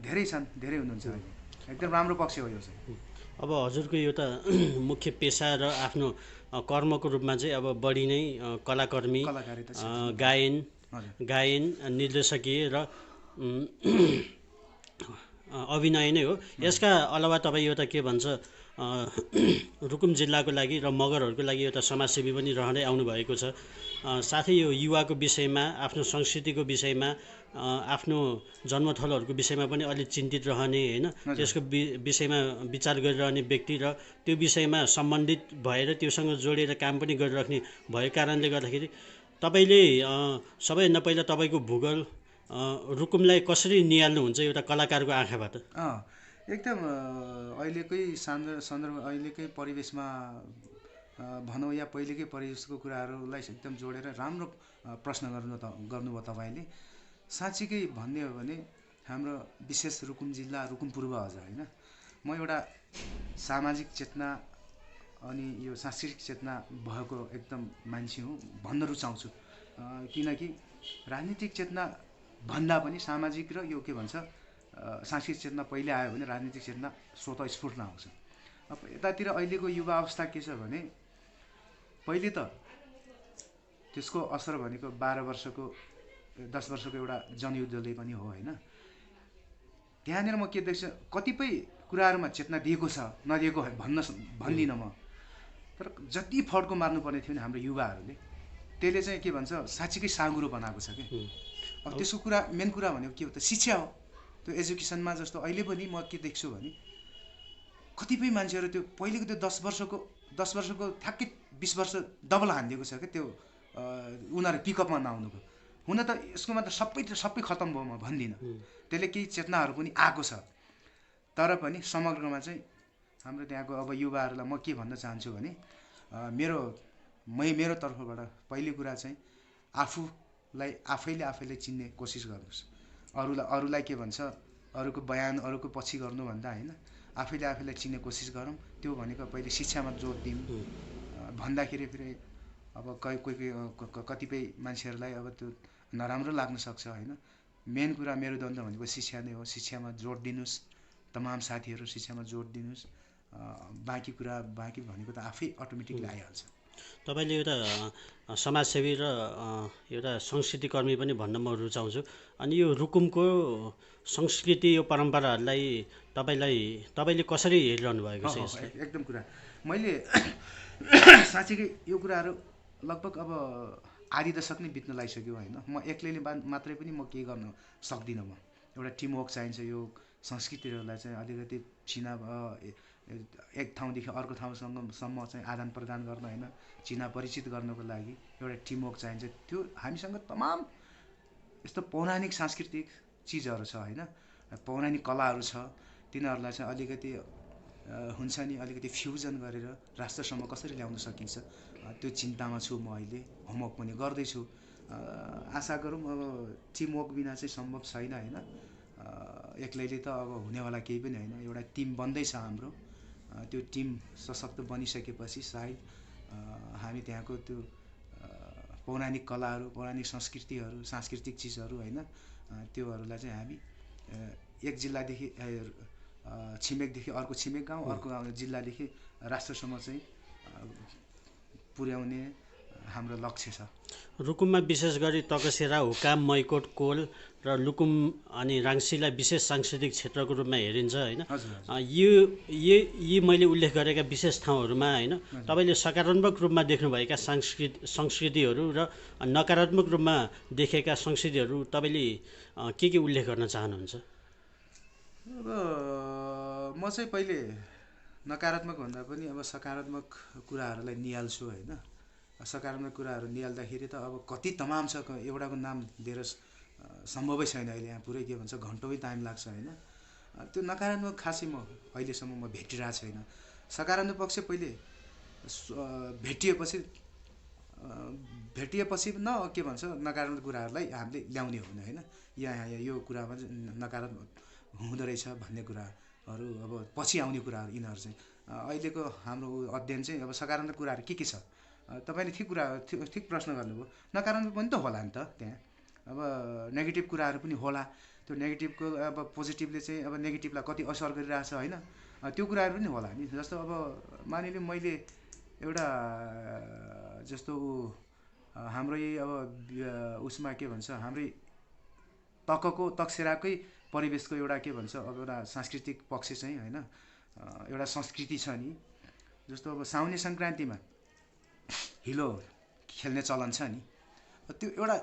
धेरै हुनुहुन्छ अहिले। एकदम राम्रो पक्ष हो यो चाहिँ। अब हजुरको यो त मुख्य पेसा र आफ्नो कर्मको रूपमा चाहिँ अब बढी नै कलाकर्मी गायन निर्देशकीय र अभिनय नै हो। यसका अलावा तपाईँ एउटा के भन्छ रुकुम जिल्लाको लागि र मगरहरूको लागि एउटा समाजसेवी पनि रहँदै आउनुभएको छ। साथै यो युवाको विषयमा आफ्नो संस्कृतिको विषयमा आफ्नो जन्मथलोहरूको विषयमा पनि अलिक चिन्तित रहने होइन। त्यसको विषयमा विचार गरिरहने व्यक्ति र त्यो विषयमा सम्बन्धित भएर त्योसँग जोडेर काम पनि गरिराख्ने भएको कारणले गर्दाखेरि तपाईँले सबैभन्दा पहिला तपाईँको भूगोल रुकुमलाई कसरी निहाल्नुहुन्छ एउटा कलाकारको आँखाबाट? एकदम अहिलेकै सन्दर्भ अहिलेकै परिवेशमा भनौँ या पहिलेकै परिवेशको कुराहरूलाई एकदम जोडेर राम्रो प्रश्न गर्नुभयो तपाईँले। साँच्चीकै भन्ने हो भने हाम्रो विशेष रुकुम जिल्ला रुकुम पूर्व अझ होइन। म एउटा सामाजिक चेतना अनि यो सांस्कृतिक चेतना भएको एकदम मान्छे हुँ भन्न रुचाउँछु। किनकि राजनीतिक चेतना भन्दा पनि सामाजिक र यो के भन्छ सांस्कृतिक चेतना पहिले आयो भने राजनीतिक चेतना स्वतः स्फुर्त आउँछ। अब यतातिर अहिलेको युवा अवस्था के छ भने पहिले त त्यसको असर भनेको 10 वर्षको एउटा जनयुद्धले पनि हो होइन। त्यहाँनिर म के देख्छु कतिपय कुराहरूमा चेतना दिएको छ नदिएको भन्दिनँ म। तर जति फड्को मार्नुपर्ने थियो नि हाम्रो युवाहरूले त्यसले चाहिँ के भन्छ साँच्चीकै साँगुरो बनाएको छ कि। अब त्यसको कुरा मेन कुरा भनेको के हो त शिक्षा हो। त्यो एजुकेसनमा जस्तो अहिले पनि म के देख्छु भने कतिपय मान्छेहरू त्यो पहिलेको त्यो 10 वर्षको ठ्याक्कै 20 वर्ष डबल हानिदिएको छ क्या त्यो उनीहरू पिकअपमा नआउनुको। हुन त यसकोमा त सबै खत्तम भयो म भन्दिनँ, त्यसले केही चेतनाहरू पनि आएको छ, तर पनि समग्रमा चाहिँ हाम्रो त्यहाँको अब युवाहरूलाई म के भन्न चाहन्छु भने मेरो तर्फबाट पहिलो कुरा चाहिँ आफैले चिन्ने कोसिस गर्नुहोस्। अरूलाई के भन्छ, अरूको बयान अरूको पछि गर्नुभन्दा होइन आफैले चिन्ने कोसिस गरौँ। त्यो भनेको पहिले शिक्षामा जोड दिउँ। भन्दाखेरि फेरि अब कतिपय मान्छेहरूलाई अब त्यो नराम्रो लाग्न सक्छ होइन। मेन कुरा मेरुदण्ड भनेको शिक्षा नै हो। शिक्षामा जोड दिनुहोस्, तमाम साथीहरू शिक्षामा जोड दिनुहोस्। बाँकी भनेको त आफै अटोमेटिकली आइहाल्छ। तपाईँले एउटा समाजसेवी र एउटा संस्कृतिकर्मी पनि भन्न म रुचाउँछु। अनि यो रुकुमको संस्कृति यो परम्पराहरूलाई तपाईँले कसरी हेरिरहनु भएको छ यसलाई? एकदम कुरा मैले साँच्चीकै यो कुराहरू लगभग अब आधी दशक नै बित्न लागिसक्यो होइन। म एक्लैले मात्रै पनि म केही गर्न सक्दिनँ। म एउटा टिमवर्क चाहिन्छ। यो संस्कृतिहरूलाई चाहिँ अलिकति एक ठाउँदेखि अर्को ठाउँसम्म चाहिँ आदान प्रदान गर्न होइन, चिना परिचित गर्नको लागि एउटा टिमवर्क चाहिन्छ। त्यो हामीसँग तमाम यस्तो पौराणिक सांस्कृतिक चिजहरू छ होइन, पौराणिक कलाहरू छ। तिनीहरूलाई चाहिँ अलिकति हुन्छ नि अलिकति फ्युजन गरेर राष्ट्रसम्म कसरी ल्याउन सकिन्छ, त्यो चिन्तामा छु म अहिले। होमवर्क पनि गर्दैछु। आशा गरौँ अब टिमवर्क बिना चाहिँ सम्भव छैन होइन। एक्लैले त अब हुनेवाला केही पनि होइन। एउटा टिम बन्दैछ हाम्रो। त्यो टिम सशक्त बनिसकेपछि सायद हामी त्यहाँको त्यो पौराणिक कलाहरू, पौराणिक संस्कृतिहरू, सांस्कृतिक चिजहरू होइन, त्योहरूलाई चाहिँ हामी एक जिल्लादेखि छिमेकदेखि अर्को छिमेक गाउँ, अर्को जिल्लादेखि राष्ट्रसम्म चाहिँ पुर्याउने हाम्रो लक्ष्य छ। रुकुममा विशेष गरी तकसेरा, हुकाम, मैकोट, कोल र लुकुम अनि राङ्सीलाई विशेष सांस्कृतिक क्षेत्रको रूपमा हेरिन्छ होइन। यी मैले उल्लेख गरेका विशेष ठाउँहरूमा होइन तपाईँले सकारात्मक रूपमा देख्नुभएका संस्कृतिहरू र नकारात्मक रूपमा देखेका संस्कृतिहरू तपाईँले के उल्लेख गर्न चाहनुहुन्छ? अब म चाहिँ पहिले नकारात्मक भन्दा पनि अब सकारात्मक कुराहरूलाई निहाल्छु होइन। सकारात्मक कुराहरू निहाल्दाखेरि त अब कति तमाम छ, एउटाको नाम दिएर सम्भवै छैन अहिले। यहाँ पुरै के भन्छ घन्टौँ टाइम लाग्छ होइन। त्यो नकारात्मक खासै अहिलेसम्म म भेटिरहेको छैन। सकारात्मक पक्ष पहिले भेटिएपछि न के भन्छ नकारात्मक कुराहरूलाई हामीले ल्याउने हुने होइन। यहाँ यो कुरामा चाहिँ नकारात्मक हुँदो रहेछ भन्ने कुराहरू अब पछि आउने कुराहरू यिनीहरू चाहिँ अहिलेको हाम्रो अध्ययन चाहिँ अब सकारात्मक कुराहरू के छ। तपाईँले ठिक प्रश्न गर्नुभयो। नकारात्मक पनि त होला नि त, त्यहाँ अब नेगेटिभ कुराहरू पनि होला। त्यो नेगेटिभको अब पोजिटिभले चाहिँ अब नेगेटिभलाई कति असर गरिरहेछ होइन, त्यो कुराहरू पनि होला नि। जस्तो अब मानिलिउँ मैले एउटा जस्तो हाम्रो अब उसमा के भन्छ हाम्रै तकसेराकै परिवेशको एउटा के भन्छ अब एउटा सांस्कृतिक पक्ष चाहिँ होइन, एउटा संस्कृति छ नि। जस्तो अब साउने सङ्क्रान्तिमा हिलो खेल्ने चलन छ नि। त्यो एउटा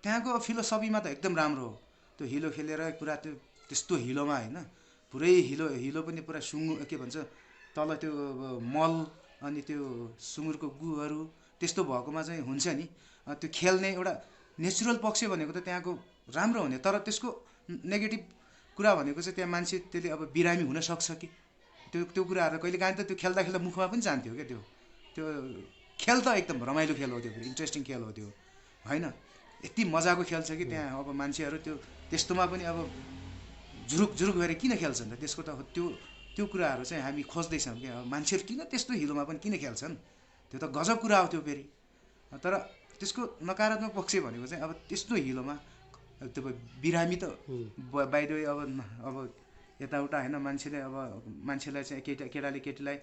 त्यहाँको फिलोसफीमा त एकदम राम्रो हो। त्यो हिलो खेलेर पुरा त्यो त्यस्तो हिलोमा होइन पुरै हिलो पनि पुरा के भन्छ तल त्यो मल अनि त्यो सुँगुरको गुहरू त्यस्तो भएकोमा चाहिँ हुन्छ नि। त्यो खेल्ने एउटा नेचुरल पक्ष भनेको त त्यहाँको राम्रो हुने। तर त्यसको नेगेटिभ कुरा भनेको चाहिँ त्यहाँ मान्छे त्यसले अब बिरामी हुनसक्छ कि त्यो कुराहरू कहिले काहीँ त त्यो खेल्दा मुखमा पनि जान्थ्यो क्या। त्यो खेल त एकदम रमाइलो खेल हो, त्यो इन्ट्रेस्टिङ खेल हो त्यो होइन। यति मजाको खेल छ कि त्यहाँ अब मान्छेहरू त्यस्तोमा पनि अब जुरुक भएर किन खेल्छन् त, त्यसको त त्यो कुराहरू चाहिँ हामी खोज्दैछौँ कि अब मान्छेहरू किन त्यस्तो हिलोमा पनि किन खेल्छन्, त्यो त गजब कुरा हो त्यो फेरि। तर त्यसको नकारात्मक पक्ष भनेको चाहिँ अब त्यस्तो हिलोमा त्यो बिरामी त बाइ द वे अब यताउता होइन। मान्छेलाई चाहिँ केटाले केटीलाई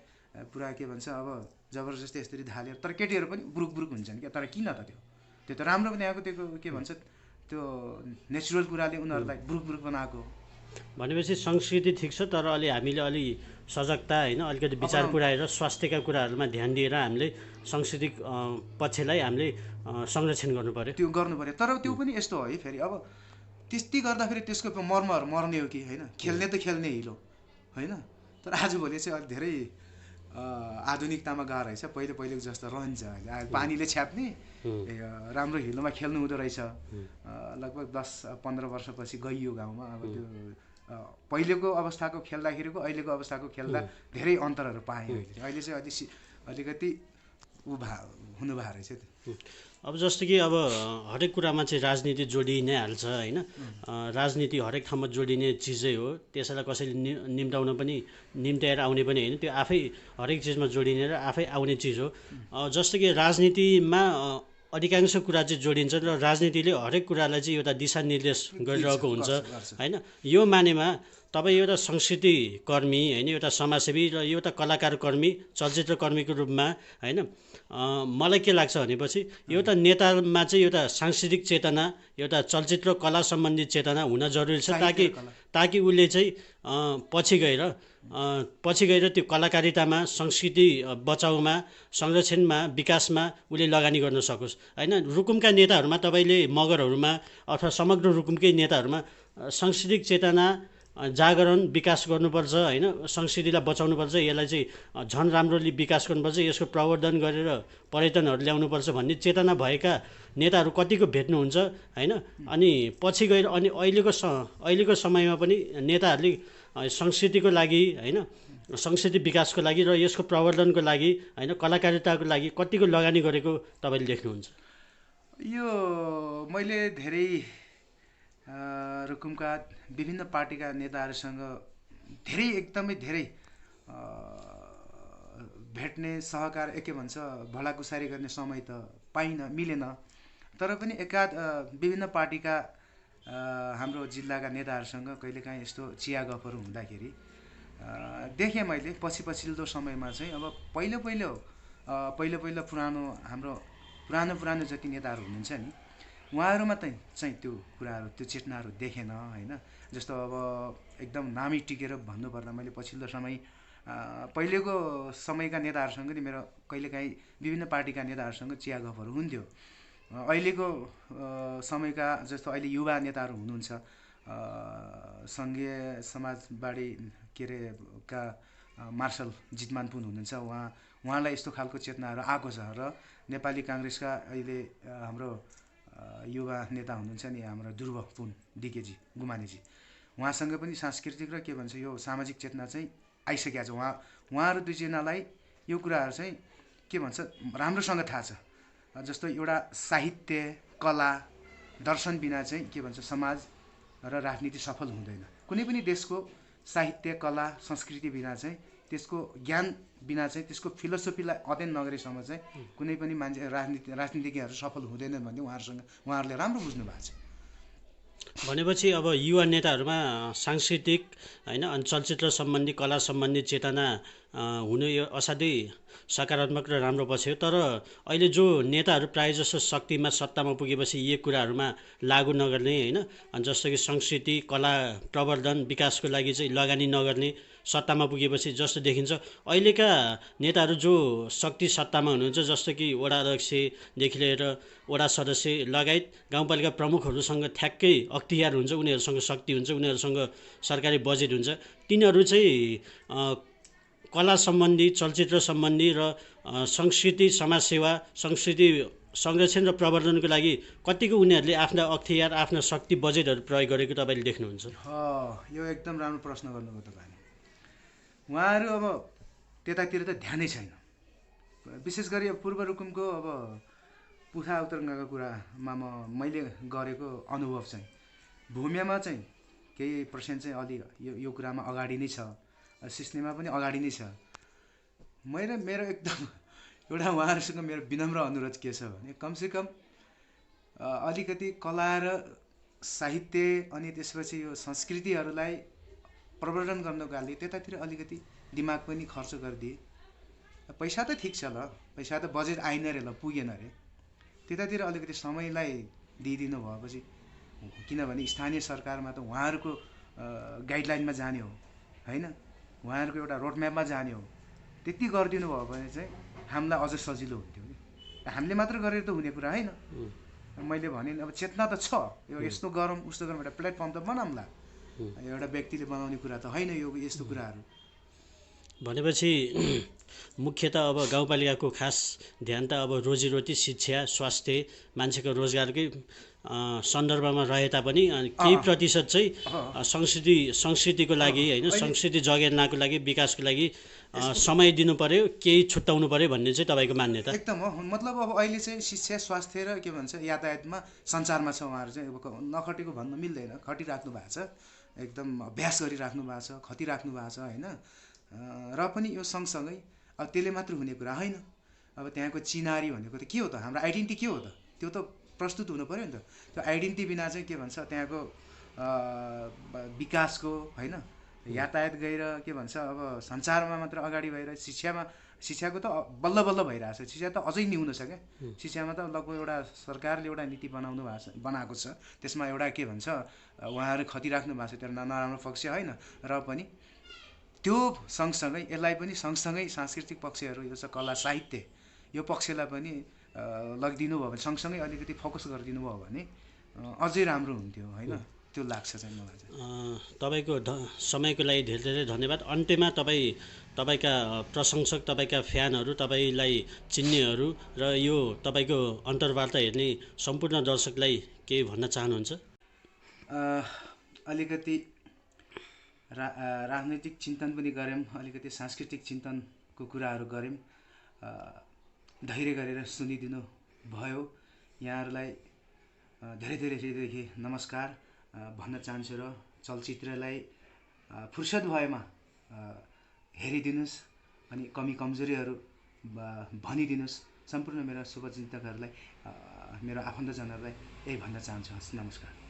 पुरा के भन्छ अब जबरजस्ती यसरी ढालेर, तर केटीहरू पनि बुरुक हुन्छन् क्या। तर किन त त्यो त राम्रो पनि आएको त्यो के भन्छ त्यो नेचुरल कुराले उनीहरूलाई बुरुक बनाएको। भनेपछि संस्कृति ठिक छ, तर हामीले अलि सजगता होइन अलिकति विचार पुऱ्याएर स्वास्थ्यका कुराहरूमा ध्यान दिएर हामीले सांस्कृतिक पक्षलाई हामीले संरक्षण गर्नु पर्यो। त्यो गर्नु पर्यो। तर त्यो पनि यस्तो हो है फेरि अब त्यस्तै गर्दाखेरि त्यसको मर्महरू मर्ने हो कि होइन। खेल्ने त खेल्ने हिलो होइन, तर आजभोलि चाहिँ अलिक धेरै आधुनिकतामा गएर रहेछ। पहिलेको जस्तो रहन्छ अहिले पानीले छ्याप्ने राम्रो हिलोमा खेल्नु हुँदो रहेछ। लगभग 10-15 वर्षपछि गइयो गाउँमा। अब त्यो पहिलेको अवस्थाको खेल्दाखेरिको अहिलेको अवस्थाको खेल्दा धेरै अन्तरहरू पाएँ अहिले चाहिँ अलिकति हुनु भएको रहेछ त्यो। अब जस्तो कि अब हरेक कुरामा चाहिँ राजनीति जोडिई नै हाल्छ होइन। राजनीति हरेक ठाउँमा जोडिने चिजै हो, त्यसैलाई कसैले निम्ताउन पनि निम्त्याएर आउने पनि होइन, त्यो आफै हरेक चिजमा जोडिने र आफै आउने चिज हो। जस्तो कि राजनीतिमा अधिकांश कुरा चाहिँ जोडिन्छ र राजनीतिले हरेक कुरालाई चाहिँ एउटा दिशानिर्देश गरिरहेको हुन्छ होइन। यो मानेमा तपाईँ एउटा संस्कृति कर्मी होइन, एउटा समाजसेवी र एउटा कलाकार कर्मी, चलचित्र कर्मीको रूपमा होइन, मलाई के लाग्छ भनेपछि एउटा नेतामा चाहिँ एउटा सांस्कृतिक चेतना, एउटा चलचित्र कला सम्बन्धी चेतना हुन जरुरी छ, ताकि उसले चाहिँ पछि गएर त्यो कलाकारितामा, संस्कृति बचाउमा, संरक्षणमा, विकासमा उसले लगानी गर्न सकोस् होइन। रुकुमका नेताहरूमा तपाईँले मगरहरूमा अथवा समग्र रुकुमकै नेताहरूमा सांस्कृतिक चेतना जागरण विकास गर्नुपर्छ होइन, संस्कृतिलाई बचाउनुपर्छ, यसलाई चाहिँ झन् राम्रोली विकास गर्नुपर्छ, यसको प्रवर्धन गरेर पर्यटनहरू ल्याउनुपर्छ भन्ने चेतना भएका नेताहरू कतिको भेट्नुहुन्छ होइन। अनि पछि गएर अनि अहिलेको समयमा पनि नेताहरूले संस्कृतिको लागि होइन, संस्कृति विकासको लागि र यसको प्रवर्धनको लागि होइन, कलाकारिताको लागि कतिको लगानी गरेको तपाईँले देख्नुहुन्छ? यो मैले धेरै रुकुमका विभिन्न पार्टीका नेताहरूसँग एकदमै धेरै भेट्ने, सहकार के भन्छ भलाकुसारी गर्ने समय त मिलेन। तर पनि एकाध विभिन्न पार्टीका हाम्रो जिल्लाका नेताहरूसँग कहिलेकाहीँ यस्तो चिया गफहरू हुँदाखेरि देखेँ मैले पछिल्लो समयमा चाहिँ। अब पहिलो पुरानो जति नेताहरू हुनुहुन्छ नि, उहाँहरूमा चाहिँ त्यो कुराहरू, त्यो चेतनाहरू देखेन होइन। जस्तो अब एकदम नामै टिकेर भन्नुपर्दा मैले पछिल्लो समय पहिलेको समयका नेताहरूसँग नि मेरो कहिलेकाहीँ विभिन्न पार्टीका नेताहरूसँग चिया गफहरू हुन्थ्यो। अहिलेको समयका जस्तो अहिले युवा नेताहरू हुनुहुन्छ, सङ्घीय समाजवादी के अरे का मार्शल जितमान पुन हुनुहुन्छ, उहाँलाई यस्तो खालको चेतनाहरू आएको छ। र नेपाली काङ्ग्रेसका अहिले हाम्रो युवा नेता हुनुहुन्छ नि हाम्रो ध्रुव पुन डिकेजी गुमानेजी, उहाँसँग पनि सांस्कृतिक र के भन्छ यो सामाजिक चेतना चाहिँ आइसकेको छ। उहाँहरू दुईजनालाई यो कुराहरू चाहिँ के भन्छ राम्रोसँग थाहा छ। जस्तो एउटा साहित्य, कला, दर्शन बिना चाहिँ के भन्छ समाज र राजनीति सफल हुँदैन। कुनै पनि देशको साहित्य, कला, संस्कृति बिना चाहिँ, त्यसको ज्ञान बिना चाहिँ, त्यसको फिलोसोफीलाई अध्ययन नगरेसम्म चाहिँ कुनै पनि मान्छे राजनीतिज्ञहरू सफल हुँदैनन् भन्ने उहाँहरूले राम्रो बुझ्नु भएको छ। भनेपछि अब युवा नेताहरूमा सांस्कृतिक होइन अनि चलचित्र सम्बन्धी, कला सम्बन्धी चेतना हुनु यो असाध्यै सकारात्मक र राम्रो पक्ष हो। तर अहिले जो नेताहरू प्रायःजसो शक्तिमा, सत्तामा पुगेपछि यी कुराहरूमा लागू नगर्ने होइन, जस्तो कि संस्कृति, कला प्रवर्धन, विकासको लागि चाहिँ लगानी नगर्ने, सत्तामा पुगेपछि जस्तो देखिन्छ। अहिलेका नेताहरू जो शक्ति सत्तामा हुनुहुन्छ, जस्तो कि वडा अध्यक्षदेखि लिएर वडा सदस्य लगायत गाउँपालिका प्रमुखहरूसँग ठ्याक्कै अख्तियार हुन्छ, उनीहरूसँग शक्ति हुन्छ, उनीहरूसँग सरकारी बजेट हुन्छ, तिनीहरू चाहिँ कला सम्बन्धी, चलचित्र सम्बन्धी र संस्कृति, समाजसेवा, संस्कृति संरक्षण र प्रवर्धनको लागि कतिको उनीहरूले आफ्ना अख्तियार, आफ्ना शक्ति, बजेटहरू प्रयोग गरेको तपाईँले देख्नुहुन्छ? यो एकदम राम्रो प्रश्न गर्नुभयो तपाईँले। उहाँहरू अब त्यतातिर त ध्यानै छैन। विशेष गरी अब पूर्व रुकुमको अब पुखा उत्रङ्गाको कुरामा मैले गरेको अनुभव चाहिँ भूमियामा चाहिँ केही पर्सेन्ट चाहिँ अलि यो कुरामा अगाडि नै छ, सिस्नेमा पनि अगाडि नै छ। मेरो एकदम एउटा उहाँहरूसँग मेरो विनम्र अनुरोध के छ भने कमसेकम अलिकति कला र साहित्य अनि त्यसपछि यो संस्कृतिहरूलाई प्रवर्धन गर्नको लागि त्यतातिर अलिकति दिमाग पनि खर्च गरिदिए। पैसा त ठिक छ ल, पैसा त बजेट आइन रे ल, पुगेन रे, त्यतातिर अलिकति समयलाई दिइदिनु भएपछि, किनभने स्थानीय सरकारमा त उहाँहरूको गाइडलाइनमा जाने हो होइन, उहाँहरूको एउटा रोडम्यापमा जाने हो। त्यति गरिदिनु भयो भने चाहिँ हामीलाई अझ सजिलो हुन्थ्यो नि। हामीले मात्र गरेर त हुने कुरा होइन। मैले भने अब चेतना त छ, यो यस्तो गरौँ उस्तो गरौँ, एउटा प्लेटफर्म त बनाउँला, एउटा व्यक्तिले बनाउने कुरा त होइन यो यस्तो कुराहरू। भनेपछि मुख्यतः अब गाउँपालिकाको खास ध्यान त अब रोजीरोटी, शिक्षा, स्वास्थ्य, मान्छेको रोजगारकै सन्दर्भमा रहे तापनि केही प्रतिशत चाहिँ संस्कृतिको लागि होइन, संस्कृति जगेर्नाको लागि, विकासको लागि समय दिनु पर्यो, केही छुट्याउनु पर्यो भन्ने चाहिँ तपाईँको मान्यता? एकदम हो। मतलब अब अहिले चाहिँ शिक्षा, स्वास्थ्य र के भन्छ यातायातमा सञ्चारमा छ उहाँहरू चाहिँ। अब नखटेको भन्न मिल्दैन, खटिराख्नु भएको छ, एकदम अभ्यास गरिराख्नु भएको छ, खटिराख्नु भएको छ होइन। र पनि यो सँगसँगै अब त्यसले मात्र हुने कुरा होइन। अब त्यहाँको चिनारी भनेको त के हो त, हाम्रो आइडेन्टिटी के हो त, त्यो त प्रस्तुत हुनु पऱ्यो नि त। त्यो आइडेन्टिटी बिना चाहिँ के भन्छ त्यहाँको विकासको होइन, यातायात गएर के भन्छ अब सञ्चारमा मात्र अगाडि भएर शिक्षाको त बल्ल बल्ल भइरहेछ। शिक्षा त अझै न्यून छ क्या। शिक्षामा त लगभग एउटा सरकारले एउटा नीति बनाएको छ, त्यसमा एउटा के भन्छ उहाँहरू खटिराख्नु भएको छ, त्यो नराम्रो पक्ष होइन। र पनि त्यो सँगसँगै यसलाई पनि सँगसँगै सांस्कृतिक पक्षहरू यो छ कला साहित्य, यो पक्षलाई पनि लगिदिनु भयो भने, सँगसँगै अलिकति फोकस गरिदिनु भयो भने अझै राम्रो हुन्थ्यो होइन, त्यो लाग्छ चाहिँ मलाई चाहिँ। तपाईँको समयको लागि धेरै धेरै धन्यवाद। अन्त्यमा तपाईँका प्रशंसक, तपाईँका फ्यानहरू, तपाईँलाई चिन्नेहरू र यो तपाईँको अन्तर्वार्ता हेर्ने सम्पूर्ण दर्शकलाई केही भन्न चाहनुहुन्छ? अलिकति राजनैतिक चिन्तन पनि गऱ्यौँ, अलिकति सांस्कृतिक चिन्तनको कुराहरू गऱ्यौँ, धैर्य गरेर सुनिदिनु भयो। यहाँहरूलाई धेरै धेरै हृदयदेखि नमस्कार भन्न चाहन्छु र चलचित्रलाई फुर्सद भएमा हेरिदिनुहोस् अनि कमी कमजोरीहरू भनिदिनुहोस्। सम्पूर्ण मेरा शुभचिन्तकहरूलाई, मेरो आफन्तजनहरूलाई यही भन्न चाहन्छु। हस्, नमस्कार।